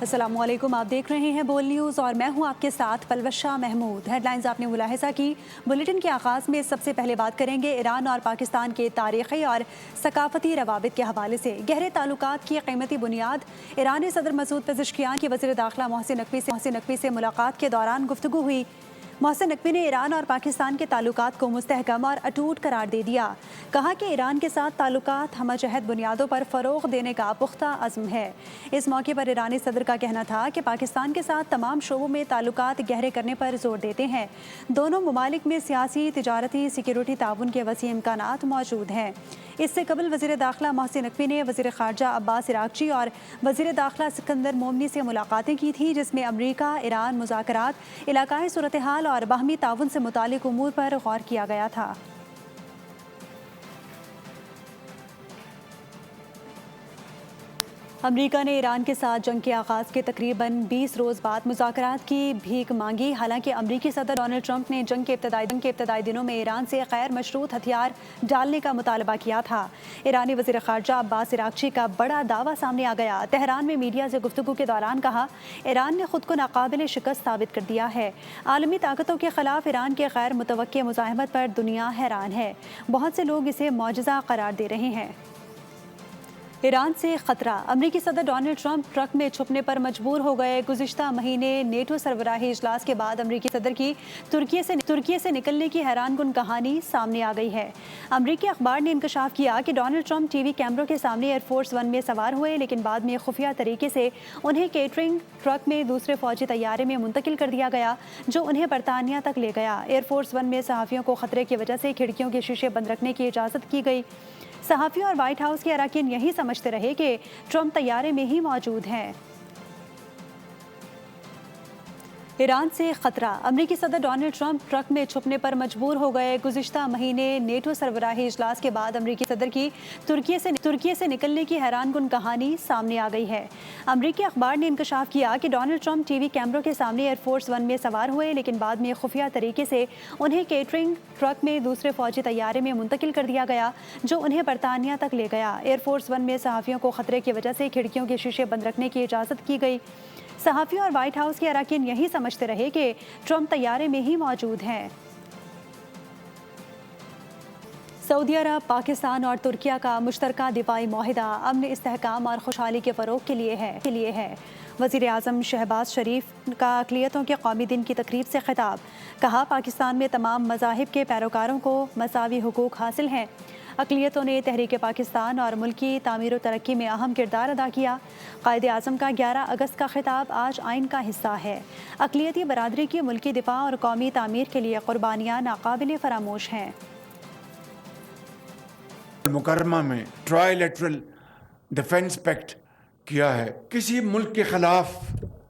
अस्सलाम वालेकुम, आप देख रहे हैं बोल न्यूज़ और मैं हूं आपके साथ पलवशा महमूद। हेडलाइंस आपने मुलाहिजा की। बुलेटिन के आगाज़ में सबसे पहले बात करेंगे ईरान और पाकिस्तान के तारीख़ी और सकाफ़ती रवाबित के हवाले से। गहरे ताल्लुकात की कीमती बुनियाद। ईरानी सदर मसूद पेज़ेश्कियान की वज़ीर दाखिला मोहसिन नकवी से मुलाकात के दौरान गुफ्तगू हुई। मोहसिन नकवी ने ईरान और पाकिस्तान के ताल्लुकात को मुस्तहकम और अटूट करार दे दिया। कहा कि ईरान के साथ ताल्लुकात हमजहत बुनियादों पर फ़रोग़ देने का पुख्ता अज़्म है। इस मौके पर ईरानी सदर का कहना था कि पाकिस्तान के साथ तमाम शोबों में ताल्लुकात गहरे करने पर जोर देते हैं। दोनों ममालिक में सियासी, तिजारती, सिक्योरिटी ताउन के वसी इम्कानात मौजूद हैं। इससे कबल वज़ीर दाखिला मोहसिन नकवी ने वज़ीर ख़ारजा अब्बास इराक़ची और वज़ीर दाखिला सिकंदर मोमनी से मुलाकातें की थी, जिसमें अमरीका ईरान मुज़ाकरात, इलाकाई सूरत हाल और बाहमी ताउन से मुतालिक उमूर पर गौर किया गया था। अमरीका ने ईरान के साथ जंग के आगाज़ के तकरीबन 20 रोज़ बाद मुज़ाकरात की भीख मांगी। हालांकि अमरीकी सदर डोनाल्ड ट्रंप ने जंग के इब्तदाई दिनों में ईरान से गैर मशरूत हथियार डालने का मुतालबा किया था। ईरानी वज़ीर ख़ारजा अब्बास इराक़ची का बड़ा दावा सामने आ गया। तेहरान में मीडिया से गुफ्तगू के दौरान कहा, ईरान ने खुद को नाकाबिल शिकस्त साबित कर दिया है। आलमी ताकतों के ख़िलाफ़ ईरान के गैर मुतवक्के मुज़ाहमत पर दुनिया हैरान है। बहुत से लोग इसे मौजज़ा करार दे रहे हैं। ईरान से खतरा। अमरीकी सदर डोनाल्ड ट्रंप ट्रक में छुपने पर मजबूर हो गए। गुज़िश्ता महीने नेटो सरबराही इजलास के बाद अमरीकी सदर की तुर्की से निकलने की हैरानकुन कहानी सामने आ गई है। अमरीकी अखबार ने इंकशाफ किया कि डोनाल्ड ट्रंप टीवी कैमरों के सामने एयरफोर्स वन में सवार हुए, लेकिन बाद में खुफिया तरीके से उन्हें केटरिंग ट्रक में दूसरे फौजी तैयारे में मुंतकिल कर दिया गया, जो उन्हें बरतानिया तक ले गया। एयरफोर्स वन में सहाफ़ियों को खतरे की वजह से खिड़कियों के शीशे बंद रखने की इजाज़त की गई। सहाफ़ियों और व्हाइट हाउस के अरकान यही समझते रहे कि ट्रंप तैयारे में ही मौजूद हैं। ईरान से खतरा। अमरीकी सदर डोनाल्ड ट्रंप ट्रक में छुपने पर मजबूर हो गए। गुज़िश्ता महीने नेटो सरबराही इजलास के बाद अमरीकी सदर की तुर्की से निकलने की हैरानकुन कहानी सामने आ गई है। अमरीकी अखबार ने इंकशाफ किया कि डोनाल्ड ट्रंप टीवी कैमरों के सामने एयरफोर्स वन में सवार हुए, लेकिन बाद में खुफिया तरीके से उन्हें केटरिंग ट्रक में दूसरे फौजी तैयारे में मुंतकिल कर दिया गया, जो उन्हें बरतानिया तक ले गया। एयरफोर्स वन में सहाफ़ियों को खतरे की वजह से खिड़कियों के शीशे बंद रखने की इजाज़त की गई। सहाफ़ियों और व्हाइट हाउस के अरकान यही समझते रहे कि ट्रंप तैयारे में ही मौजूद हैं। सऊदी अरब, पाकिस्तान और तुर्किया का मुश्तरका दिफाई मुआहिदा अमन, इस्तेहकाम और खुशहाली के फ़रोग़ के लिए है। वज़ीर आज़म शहबाज शरीफ का अक़लियतों के कौमी दिन की तकरीब से खिताब। कहा, पाकिस्तान में तमाम मज़ाहिब के पैरोकारों को मसावी हुकूक हासिल हैं। अक़लियतों ने तहरीक पाकिस्तान और मुल्की तामीर व तरक्की में अहम किरदार अदा किया। क़ायद आज़म का 11 अगस्त का खिताब आज आइन का हिस्सा है। अक़लियती बरादरी की मुल्की दिफा और कौमी तामीर के लिए क़ुरबानियाँ नाकाबिल फ़रामोश हैं। मुकर्रमा में ट्राइलेटरल डिफेंस पैक्ट किया है। किसी मुल्क के खिलाफ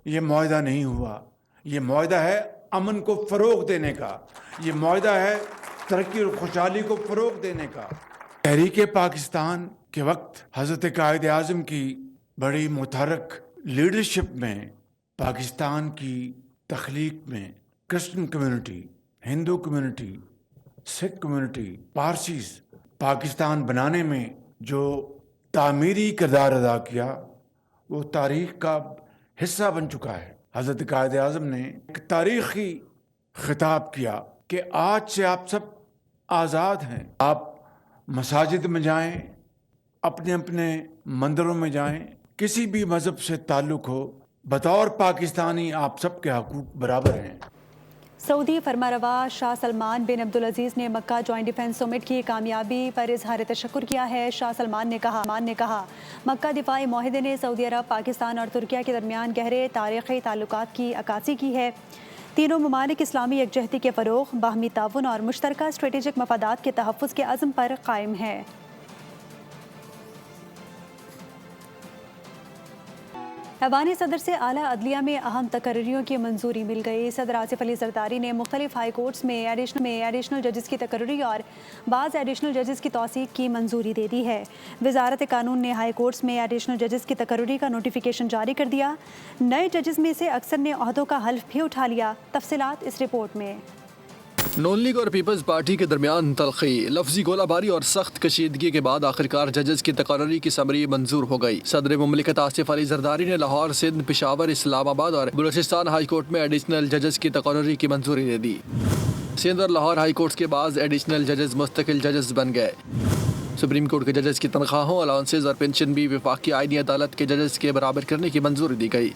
ये मुआहिदा नहीं हुआ। ये मुआहिदा है अमन को फ़रोग़ देने का। ये मुआहिदा है तरक्की और खुशहाली को फ़रोग़ देने का। तहरीक पाकिस्तान के वक्त हज़रत क़ायद आज़म की बड़ी मुतहर्रिक लीडरशिप में पाकिस्तान की तख्लीक में Christian community, Hindu community, Sikh community, Parsis Pakistan बनाने में जो तामीरी किरदार अदा किया, वो तारीख़ का हिस्सा बन चुका है। हज़रत क़ायद आज़म ने एक तारीख़ी खिताब किया कि आज से आप सब आज़ाद हैं। आप मसाजिद में जाएं, अपने अपने मंदिरों में जाएं, किसी भी मज़हब से ताल्लुक़ हो, बतौर पाकिस्तानी आप सब के हकूक़ बराबर हैं। सऊदी फरमारवा शाह सलमान बिन अब्दुल अजीज़ ने मक्का जॉइंट डिफेंस समिट की कामयाबी पर इजहार तशक्कुर किया है। शाह सलमान ने कहा, मक्का दिफाई मुआहिदे ने सऊदी अरब, पाकिस्तान और तुर्किया के दरमियान गहरे तारीख़ी ताल्लुकात की अक्कासी की है। तीनों ममालिक इस्लामी यकजहती के फ़रोग़, बाहमी ताउन और मुश्तरका स्ट्रेटेजिक मफादात के तहफ़्फ़ुज़ के अज़्म पर कायम है। अवानी सदर से आला अदलिया में अहम तकर्रियों की मंजूरी मिल गई। सदर आसिफ अली जरदारी ने मुख्तलिफ हाई कोर्ट्स में एडिशनल जजेस की तकर्री और बाज़ एडिशनल जजेस की तौसीक़ की मंजूरी दे दी है। वजारत कानून ने हाई कोर्ट्स में एडिशनल जजेस की तकर्री का नोटिफिकेशन जारी कर दिया। नए जजेस में से अक्सर ने ओहदों का हल्फ भी उठा लिया। तफसीलात इस रिपोर्ट में। نون لیگ اور پیپلز پارٹی کے درمیان تلخی، لفظی گولہ باری اور سخت کشیدگی کے بعد آخرکار ججز کی تقرری کی سمری منظور ہو گئی۔ صدر مملکت آصف علی زرداری نے لاہور، سندھ، پشاور، اسلام آباد اور بلوچستان ہائی کورٹ میں ایڈیشنل ججز کی تقرری کی منظوری دے دی۔ سندھ اور لاہور ہائی کورٹس کے بعد ایڈیشنل ججز مستقل ججز بن گئے۔ سپریم کورٹ کے ججز کی تنخواہوں، الاؤنسز اور پینشن بھی وفاقی آئینی عدالت کے ججز کے برابر کرنے کی منظوری دی گئی۔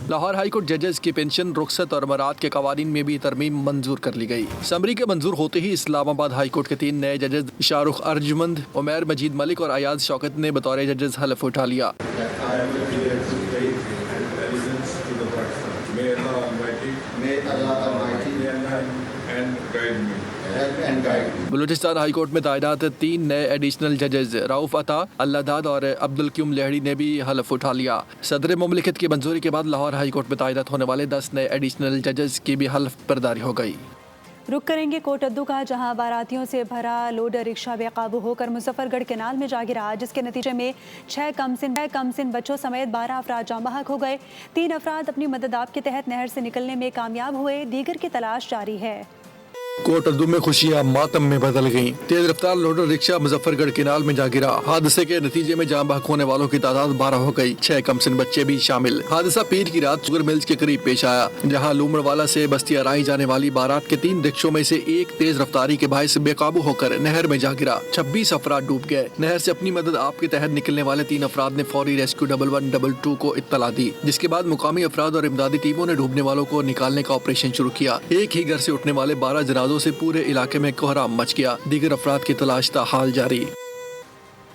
لاہور ہائی کورٹ ججز کی پینشن، رخصت اور مراعات کے قوانین میں بھی ترمیم منظور کر لی گئی۔ سمری کے منظور ہوتے ہی اسلام آباد ہائی کورٹ کے 3 نئے ججز شاہ رخ ارجمند، عمیر مجید ملک اور ایاز شوکت نے بطور ججز حلف اٹھا لیا۔ بلوچستان ہائی کورٹ میں تعینات 3 نئے ایڈیشنل ججز رؤف عطا، اللہ داد اور عبدالقیوم لہڑی نے بھی حلف اٹھا لیا۔ صدر مملکت کی منظوری کے بعد لاہور ہائی کورٹ میں تعینات ہونے والے 10 نئے ایڈیشنل ججز کی بھی حلف برداری ہو گئی۔ رک کریں گے کوٹ ادو کا، جہاں باراتیوں سے بھرا لوڈر رکشہ بے قابو ہو کر مظفر گڑھ کینال میں جا گرا، جس کے نتیجے میں 6 کم سن بچوں سمیت 12 افراد جاں بحق ہو گئے۔ 3 افراد اپنی مدد آپ کے تحت نہر سے نکلنے میں کامیاب ہوئے، دیگر کی تلاش جاری ہے۔ کوٹ اردو میں خوشیاں ماتم میں بدل گئیں۔ تیز رفتار لوڈر رکشہ مظفر گڑھ کینال میں جا گرا۔ حادثے کے نتیجے میں جاں بحق ہونے والوں کی تعداد 12 ہو گئی، 6 کم سن بچے بھی شامل۔ حادثہ پیر کی رات شوگر ملز کے قریب پیش آیا، جہاں لومڑ والا سے بستی آرائی جانے والی بارات کے 3 رکشوں میں سے ایک تیز رفتاری کے باعث بے قابو ہو کر نہر میں جا گرا۔ 26 افراد ڈوب گئے۔ نہر سے اپنی مدد آپ کے تحت نکلنے والے 3 افراد نے فوری ریسکیو 1122 کو اطلاع دی، جس کے بعد مقامی افراد اور امدادی ٹیموں نے ڈوبنے والوں کو نکالنے کا آپریشن شروع کیا۔ ایک ہی گھر سے اٹھنے والے 12 جنازوں سے پورے علاقے میں کوہرام مچ گیا، دیگر افراد کی تلاش تاحال جاری۔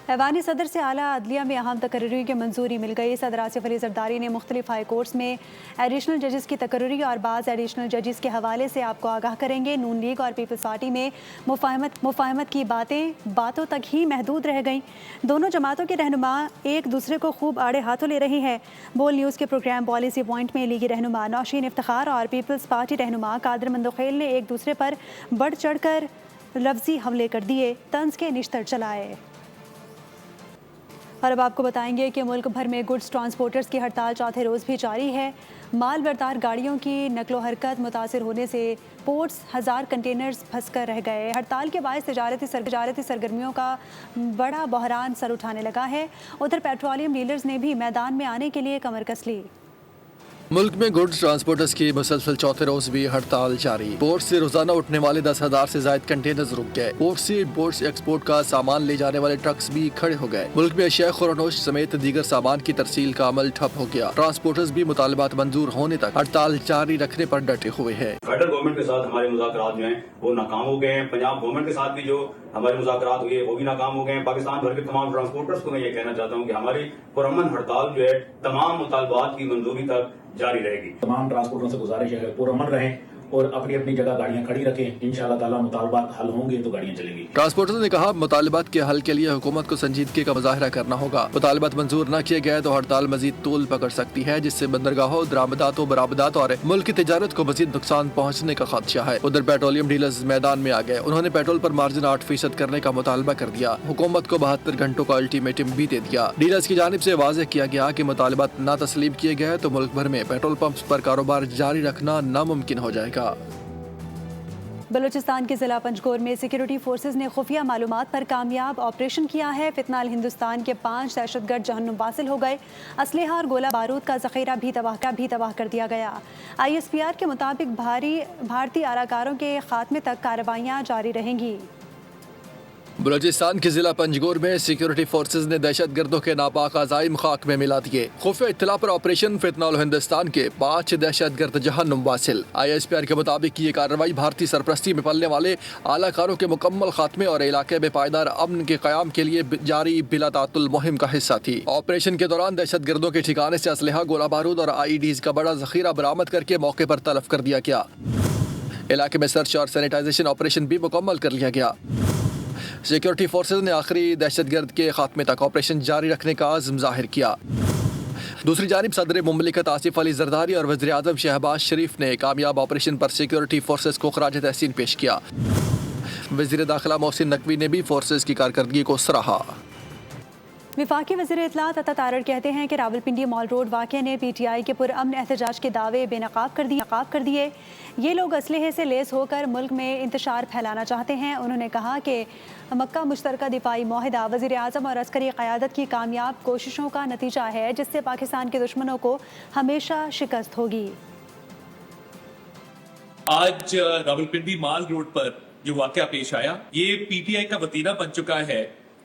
ایوانی صدر سے اعلیٰ عدلیہ میں اہم تقرری کی منظوری مل گئی۔ صدر آصف علی زرداری نے مختلف ہائی کورٹس میں ایڈیشنل ججز کی تقرری اور بعض ایڈیشنل ججز کے حوالے سے آپ کو آگاہ کریں گے۔ نون لیگ اور پیپلز پارٹی میں مفاہمت کی باتوں تک ہی محدود رہ گئیں۔ دونوں جماعتوں کے رہنما ایک دوسرے کو خوب آڑے ہاتھوں لے رہے ہیں۔ بول نیوز کے پروگرام پالیسی پوائنٹ میں لیگی رہنما نوشین افتخار اور پیپلز پارٹی رہنما قادر مندوخیل نے ایک دوسرے پر بڑھ چڑھ کر لفظی حملے کر دیے، طنز کے نشتر چلائے۔ اور اب آپ کو بتائیں گے کہ ملک بھر میں گڈز ٹرانسپورٹرز کی ہڑتال چوتھے روز بھی جاری ہے۔ مال بردار گاڑیوں کی نقل و حرکت متاثر ہونے سے پورٹس 1000 کنٹینرز پھنس کر رہ گئے۔ ہڑتال کے باعث تجارتی سرگرمیوں کا بڑا بحران سر اٹھانے لگا ہے۔ ادھر پیٹرولیم ڈیلرز نے بھی میدان میں آنے کے لیے کمر کس لی۔ ملک میں گڈز ٹرانسپورٹرز کی مسلسل چوتھے روز بھی ہڑتال جاری۔ پورٹ سے روزانہ اٹھنے والے 10,000 سے زائد کنٹینرز رک گئے۔ پورٹ سے امپورٹس ایکسپورٹ کا سامان لے جانے والے ٹرکس بھی کھڑے ہو گئے۔ ملک میں اشیاء خورنوش سمیت دیگر سامان کی ترسیل کا عمل ٹھپ ہو گیا۔ ٹرانسپورٹرز بھی مطالبات منظور ہونے تک ہڑتال جاری رکھنے پر ڈٹے ہوئے ہیں۔ فیڈرل گورنمنٹ کے ساتھ ہمارے مذاکرات جو ہیں وہ ناکام ہو گئے ہیں۔ پنجاب گورنمنٹ کے ساتھ بھی جو ہمارے مذاکرات ہوئے وہ بھی ناکام ہو گئے ہیں۔ پاکستان بھر کے تمام ٹرانسپورٹرز کو میں یہ کہنا چاہتا ہوں کہ ہماری پرامن ہڑتال جو ہے تمام مطالبات کی منظوری تک جاری رہے گی۔ تمام ٹرانسپورٹروں سے گزارش ہے کہ پرامن رہیں اور اپنی اپنی جگہ گاڑیاں کھڑی رکھیں۔ انشاءاللہ تعالی مطالبات حل ہوں گے تو گاڑیاں چلیں گی۔ ٹرانسپورٹرز نے کہا مطالبات کے حل کے لیے حکومت کو سنجیدگی کا مظاہرہ کرنا ہوگا۔ مطالبات منظور نہ کیے گئے تو ہڑتال مزید طول پکڑ سکتی ہے، جس سے بندرگاہوں، درآمدات و برآمدات اور ملک کی تجارت کو مزید نقصان پہنچنے کا خدشہ ہے۔ ادھر پیٹرولیم ڈیلرز میدان میں آ گئے۔ انہوں نے پیٹرول پر مارجن 8% کرنے کا مطالبہ کر دیا۔ حکومت کو 72 گھنٹوں کا الٹیمیٹم بھی دے دیا۔ ڈیلرز کی جانب سے واضح کیا گیا کہ مطالبات نہ تسلیم کیے گئے تو ملک بھر میں پیٹرول پمپس پر کاروبار جاری رکھنا ناممکن ہو جائے گا۔ بلوچستان کے ضلع پنجگور میں سیکیورٹی فورسز نے خفیہ معلومات پر کامیاب آپریشن کیا ہے۔ فتنہ ہندوستان کے 5 دہشت گرد جہنم واصل ہو گئے۔ اسلحہ اور گولہ بارود کا ذخیرہ بھی تباہ کر دیا گیا۔ ISPR کے مطابق بھارتی اراکاروں کے خاتمے تک کارروائیاں جاری رہیں گی۔ بلوچستان کے ضلع پنجگور میں سیکیورٹی فورسز نے دہشت گردوں کے ناپاک عزائم خاک میں ملا دیے۔ خفیہ اطلاع پر آپریشن فتنہ ہندوستان کے 5 دہشت گرد جہنم واصل۔ ISPR کے مطابق یہ کارروائی بھارتی سرپرستی میں پلنے والے اعلی کاروں کے مکمل خاتمے اور علاقے میں پائیدار امن کے قیام کے لیے جاری بلا تعطل مہم کا حصہ تھی۔ آپریشن کے دوران دہشت گردوں کے ٹھکانے سے اسلحہ، گولہ بارود اور IEDs کا بڑا ذخیرہ برآمد کر کے موقع پر تلف کر دیا گیا۔ علاقے میں سرچ اور سینیٹائزیشن آپریشن بھی مکمل کر لیا گیا۔ سیکیورٹی فورسز نے آخری دہشت گرد کے خاتمے تک آپریشن جاری رکھنے کا عزم ظاہر کیا۔ دوسری جانب صدر مملکت آصف علی زرداری اور وزیر اعظم شہباز شریف نے کامیاب آپریشن پر سیکیورٹی فورسز کو خراج تحسین پیش کیا۔ وزیر داخلہ محسن نقوی نے بھی فورسز کی کارکردگی کو سراہا۔ वफाकी वज़ीर इत्तलात अता तारड़ कहते हैं कि रावलपिंडी मॉल रोड वाक़या ने PTI के पुरअमन एहतजाज के दावे बेनकाब कर दिए। ये लोग असलहे से लेस होकर मुल्क में इंतशार फैलाना चाहते हैं। उन्होंने कहा कि मक्का मुश्तरका दिफाई मुआहिदा वज़ीर आज़म और अस्करी क़यादत की कामयाब कोशिशों का नतीजा है, जिससे पाकिस्तान के दुश्मनों को हमेशा शिकस्त होगी। आज रावलपिंडी माल रोड पर जो वाकया पेश आया, ये PTI का वतीरा बन चुका है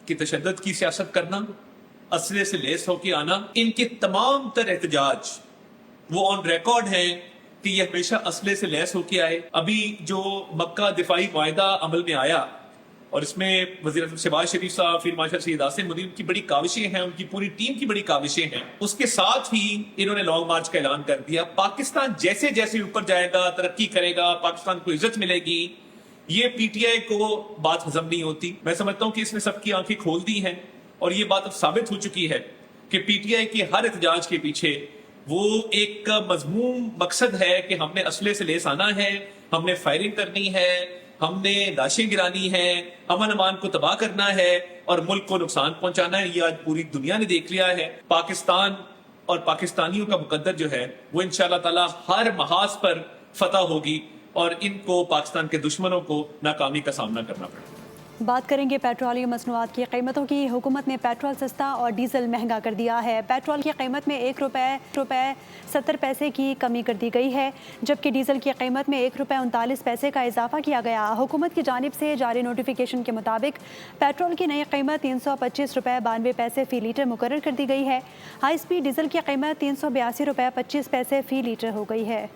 कि तशद्दुद की सियासत करना, असले से लेस होके आना। इनके तमाम तर एहतजाज वो ऑन रिकॉर्ड हैं कि ये हमेशा असले से लेस होके आए। अभी जो मक्का दिफाई मुआहिदा अमल में आया और इसमें वज़ीर शहबाज शरीफ साहब, फिर मार्शल सईद आसिम मुनीर की बड़ी काविशें हैं, उनकी पूरी टीम की बड़ी काविशें हैं। उसके साथ ही इन्होंने लॉन्ग मार्च का ऐलान कर दिया। पाकिस्तान जैसे जैसे ऊपर जाएगा, तरक्की करेगा, पाकिस्तान को इज्जत मिलेगी, ये PTI को बात हजम नहीं होती। मैं समझता हूं कि इसने सबकी आंखें खोल दी हैं और ये बात अब साबित हो चुकी है कि PTI के हर एहतजाज के पीछे वो एक मजमूम मकसद है कि हमने असले से लेस आना है, हमने फायरिंग करनी है, हमने लाशें गिरानी है, अमन अमान को तबाह करना है और मुल्क को नुकसान पहुंचाना है। ये आज पूरी दुनिया ने देख लिया है। पाकिस्तान और पाकिस्तानियों का मुकद्दर जो है वो इंशाअल्लाह ताला हर महाज पर फतह होगी और इनको पाकिस्तान के दुश्मनों को नाकामी का सामना करना पड़ेगा। बात करेंगे पेट्रोलियम मसनूआत की कीमतों की। हुकूमत ने पेट्रोल सस्ता और डीजल महंगा कर दिया है। पेट्रोल की कीमत में ₹1.70 की कमी कर दी गई है, जबकि डीजल की कीमत में ₹1.39 का इजाफा किया गया। हुकूमत की जानिब से जारी नोटिफिकेशन के मुताबिक पेट्रोल की नई कीमत ₹325.92 फ़ी लीटर मुकर्रर कर दी गई है। हाई स्पीड डीजल की कीमत ₹382.25 फ़ी लीटर हो गई है।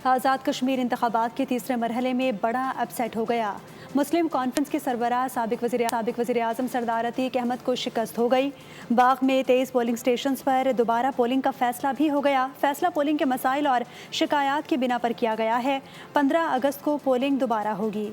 आज़ाद कश्मीर इंतखाबात के तीसरे मरहले में बड़ा अपसेट हो गया। मुस्लिम कॉन्फ्रेंस के सरबराह साबिक वज़ीर आज़म सरदार अतीक अहमद को शिकस्त हो गई। बाग में 23 पोलिंग स्टेशंस पर दोबारा पोलिंग का फैसला भी हो गया। फैसला पोलिंग के मसाइल और शिकायत की बिना पर किया गया है। 15 अगस्त को पोलिंग दोबारा होगी।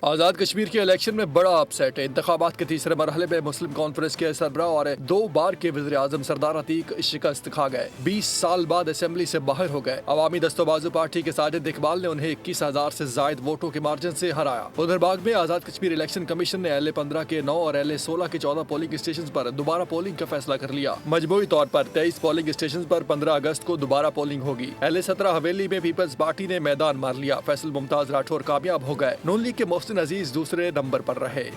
आज़ाद कश्मीर के इलेक्शन में बड़ा अपसेट है। इंतखाबात के तीसरे मरहले में मुस्लिम कॉन्फ्रेंस के सरबराह और 2 बार के वज़ीर आज़म सरदार अतीक शिकस्त खा गए। 20 साल बाद असेंबली से बाहर हो गए। अवामी दस्तोबाजू पार्टी के साजिद इकबाल ने उन्हें 21,000 से जायद वोटों के मार्जिन से हराया। उधर बाग में आज़ाद कश्मीर इलेक्शन कमीशन ने LA-15 के 9 और LA-16 के 14 पोलिंग स्टेशन पर दोबारा पोलिंग का फैसला कर लिया। मजमूई तौर पर 23 पोलिंग स्टेशन पर 15 अगस्त को दोबारा पोलिंग होगी। LA-17 हवेली में पीपल्स पार्टी ने मैदान मार लिया। फैसल मुमताज राठौर कामयाब हो गए। नून लीग के मोहसिन अजीज दूसरे नंबर पर रहे।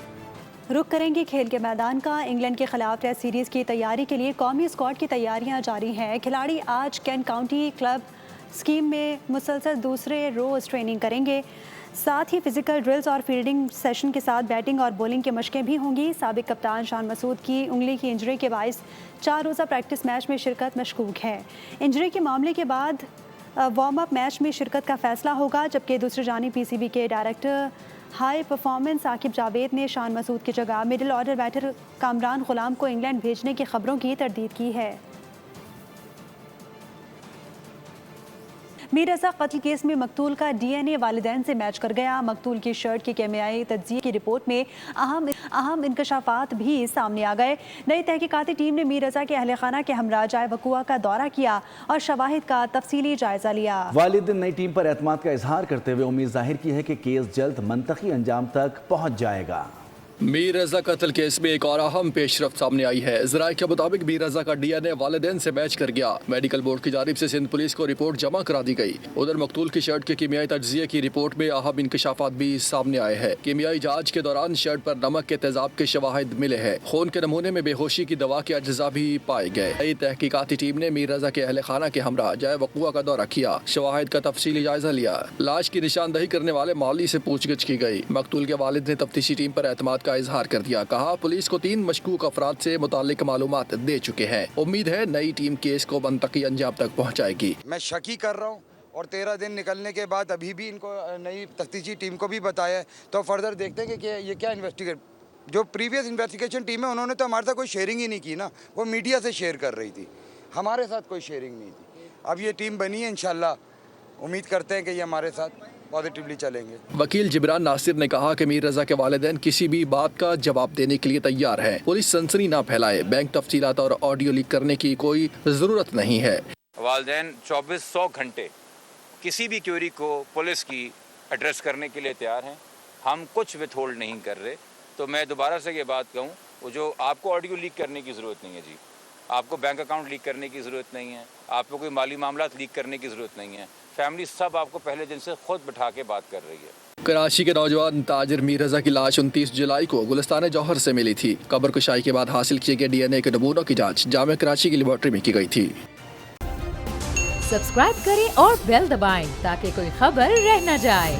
रुक करेंगे खेल के मैदान का। इंग्लैंड के खिलाफ टेस्ट सीरीज की तैयारी के लिए कौमी स्क्वाड की तैयारियां जारी हैं। खिलाड़ी आज कैंट काउंटी क्लब स्कीम में मुसलसल दूसरे रोज ट्रेनिंग करेंगे। साथ ही फिजिकल ड्रिल्स और फील्डिंग सेशन के साथ बैटिंग और बॉलिंग की मशकें भी होंगी। साबिक कप्तान शान मसूद की उंगली की इंजरी के बायस 4 रोज़ा प्रैक्टिस मैच में शिरकत मशकूक है। इंजरी के मामले के बाद वार्म अप मैच में शिरकत का फैसला होगा, जबकि दूसरी जानिब PCB के director high performance Aqib Javed ने शान मसूद की जगह मिडिल ऑर्डर बैटर कामरान गुलाम को इंग्लैंड भेजने की खबरों की तरदीद की है। मीर रज़ा कत्ल केस में मकतूल का DNA वालिदैन से मैच कर गया। मकतूल की शर्ट की केमियाई तज्ज़िये की रिपोर्ट में अहम इंकशाफात भी सामने आ गए। नई तहकीकाती टीम ने मीर रज़ा के अहले खाना के हमरा जाए वक़ुआ का दौरा किया और शवाहिद का तफसीली जायजा लिया। वालिद ने नई टीम पर एतमाद का इजहार करते हुए उम्मीद जाहिर की है कि केस जल्द मंतकी अंजाम तक पहुँच जाएगा। मीर रज़ा कत्ल केस में एक और अहम पेशरफ्त सामने आई है। ज़राए के मुताबिक मीर रज़ा का DNA वालिदैन से मैच कर गया। मेडिकल बोर्ड की जानिब से सिंध पुलिस को रिपोर्ट जमा करा दी गई। उधर मकतूल की शर्ट के कीमियाई तज्ज़िये की रिपोर्ट में अहम इंकशाफात भी सामने आए हैं। कीमियाई जाँच के दौरान शर्ट पर नमक के तेजाब के शवाहिद मिले हैं। खून के नमूने में बेहोशी की दवा के अज्जा भी पाए गए। नई तहकीकाती टीम ने मीर रज़ा के अहले खाना के हमरा जाए वक़ुआ का दौरा किया, शवाहिद का तफसीली जायजा लिया। लाश की निशानदही करने वाले माली से पूछगिछ की गई। मकतूल के वालिद ने तफ्तीशी टीम पर एतमाद का इजहार कर दिया। कहा पुलिस को 3 मशकूक अफराद से मुताल्लिक मालूमात दे चुके हैं। उम्मीद है नई टीम केस को मंतकी अंजाम तक पहुंचाएगी। मैं शकी कर रहा हूं और 13 दिन निकलने के बाद अभी भी इनको नई तफ्तीशी टीम को भी बताया है, तो फर्दर देखते हैं कि ये क्या इन्वेस्टिगेट। जो प्रीवियस इन्वेस्टिगेशन टीम है उन्होंने तो हमारे साथ कोई शेयरिंग ही नहीं की ना, वो मीडिया से शेयर कर रही थी, हमारे साथ कोई शेयरिंग नहीं थी। अब ये टीम बनी है, इंशाल्लाह उम्मीद करते हैं कि ये हमारे साथ पॉजिटिवली चलेंगे। वकील जिब्रान नासिर ने कहा कि मीर रज़ा के वालिदैन किसी भी बात का जवाब देने के लिए तैयार है। पुलिस सनसनी ना फैलाए, बैंक तफसीलात और ऑडियो लीक करने की कोई जरूरत नहीं है। वालिदैन 2400 घंटे किसी भी क्वेरी को पुलिस की ایڈریس کرنے کے لیے تیار ہیں. ہم کچھ وتھ ہولڈ نہیں کر رہے. تو میں دوبارہ سے یہ بات کہوں, وہ جو آپ کو آڈیو لیک کرنے کی ضرورت نہیں ہے جی, آپ کو بینک اکاؤنٹ لیک کرنے کی ضرورت نہیں ہے, آپ کو کوئی مالی معاملات لیک کرنے کی ضرورت نہیں ہے. فیملی سب آپ کو پہلے دن سے خود بٹھا کے بات کر رہی ہے. کراچی کے نوجوان تاجر میر رضا کی لاش 29 جولائی کو گلستان جوہر سے ملی تھی. قبر کشائی کے بعد حاصل کیے گئے ڈی این اے کے نمونوں کی جانچ جامعہ کراچی کی لیبارٹری میں کی گئی تھی. سبسکرائب کریں اور بیل دبائیں تاکہ کوئی خبر رہ نہ جائے.